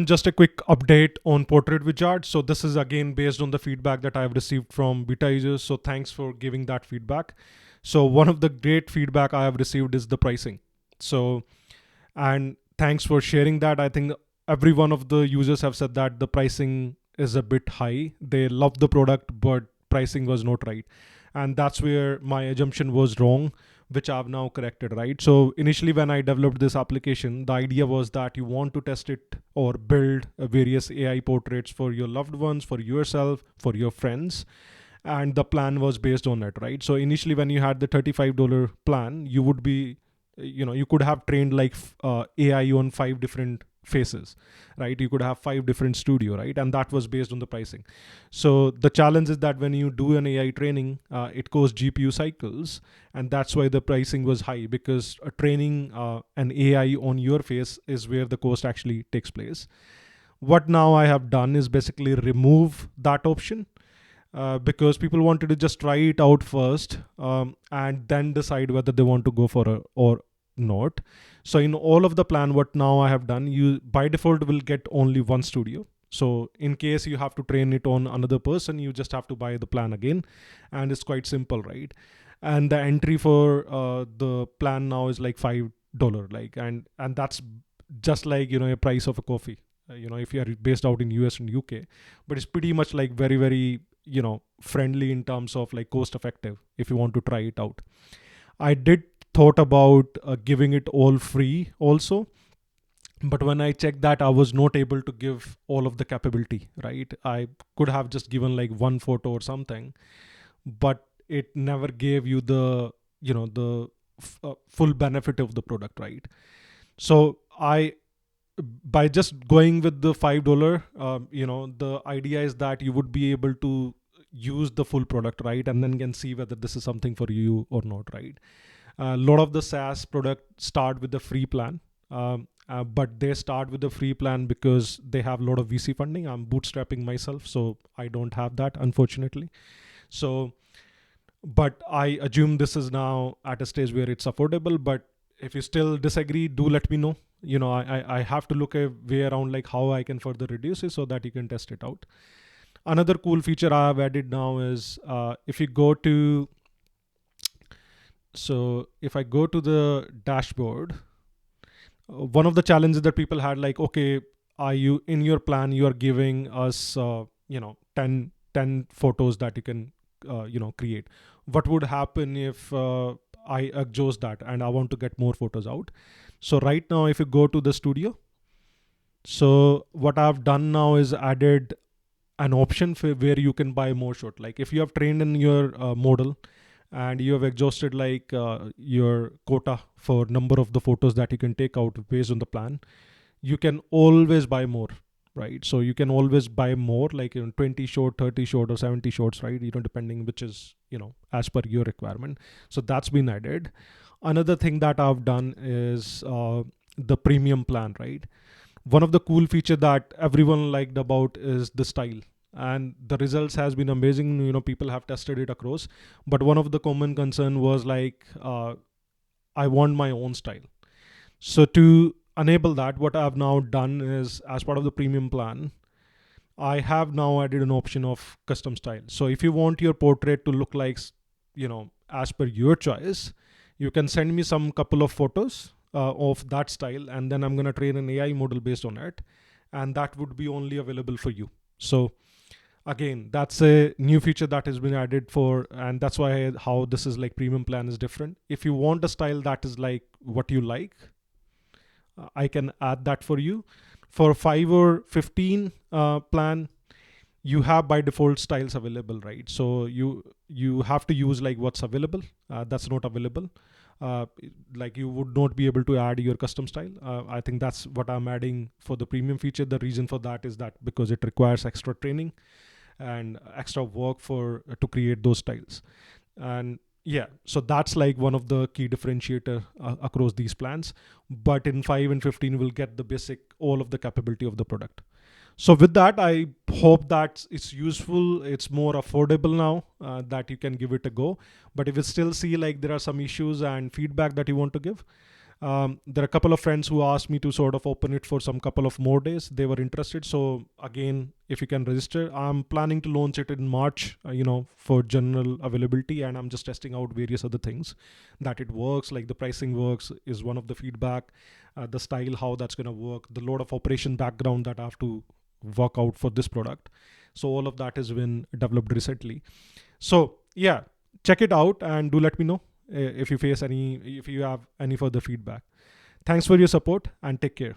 Just a quick update on Portrait Wizard. So this is again based on the feedback that I've received from beta users. So thanks for giving that feedback. So one of the great feedback I have received is the pricing. So, and thanks for sharing that. I think every one of the users have said that the pricing is a bit high. They love the product, but pricing was not right. And that's where my assumption was wrong, which I've now corrected, right? So initially when I developed this application, the idea was that you want to test it or build various AI portraits for your loved ones, for yourself, for your friends. And the plan was based on it, right? So initially when you had the $35 plan, you would be, you could have trained like AI on 5 different faces, right? You could have 5 different studio, right? And that was based on the pricing. So the challenge is that when you do an AI training, it goes GPU cycles, and that's why the pricing was high, because training an AI on your face is where the cost actually takes place. What now I have done is basically remove that option, because people wanted to just try it out first, and then decide whether they want to go for a or not. So in all of the plan, what now I have done, you by default will get only one studio. So in case you have to train it on another person, you just have to buy the plan again, and it's quite simple, right? And the entry for the plan now is like $5, like, and that's just like a price of a coffee. If you are based out in US and UK, but it's pretty much like very very friendly in terms of like cost effective if you want to try it out. I did thought about giving it all free also, but when I checked that, I was not able to give all of the capability, right? I could have just given like one photo or something, but it never gave you the the full benefit of the product, right? So I by just going with the $5, the idea is that you would be able to use the full product, right? And then can see whether this is something for you or not, right? A lot of the SaaS product start with the free plan, but they start with the free plan because they have a lot of VC funding. I'm bootstrapping myself, so I don't have that, unfortunately. So, but I assume this is now at a stage where it's affordable. But if you still disagree, do let me know. I have to look a way around like how I can further reduce it so that you can test it out. Another cool feature I have added now is if you go to so if I go to the dashboard, one of the challenges that people had, like, okay, are you in your plan, you are giving us 10 photos that you can create. What would happen if I exhaust that and I want to get more photos out? So right now if you go to the studio, so what I've done now is added an option for where you can buy more shot. Like if you have trained in your model and you have exhausted like your quota for number of the photos that you can take out based on the plan, you can always buy more, right? So you can always buy more, like 20 short, 30 short, or 70 shorts, right? Depending which is as per your requirement. So that's been added. Another thing that I've done is the premium plan, right? One of the cool feature that everyone liked about is the style, and the results has been amazing. People have tested it across, but one of the common concern was like, I want my own style. So to enable that, what I've now done is, as part of the premium plan, I have now added an option of custom style. So if you want your portrait to look like as per your choice, you can send me some couple of photos of that style, and then I'm going to train an AI model based on it, and that would be only available for you. So again, that's a new feature that has been added for, and that's why how this is like premium plan is different. If you want a style that is like what you like, I can add that for you. For 5 or 15 plan, you have by default styles available, right? So you have to use like what's available. That's not available. uh, like you would not be able to add your custom style. I think that's what I'm adding for the premium feature. The reason for that is that because it requires extra training and extra work for to create those styles. And yeah, so that's like one of the key differentiator across these plans. But in 5 and 15 we'll get the basic all of the capability of the product. So with that, I hope that it's useful. It's more affordable now, that you can give it a go. But if you still see like there are some issues and feedback that you want to give, There are a couple of friends who asked me to sort of open it for some couple of more days. They were interested. So again, if you can register, I'm planning to launch it in March, for general availability. And I'm just testing out various other things that it works, like the pricing works is one of the feedback, the style, how that's going to work, the load of operation background that I have to work out for this product. So all of that has been developed recently. So yeah, check it out and do let me know if you have any further feedback. Thanks for your support and take care.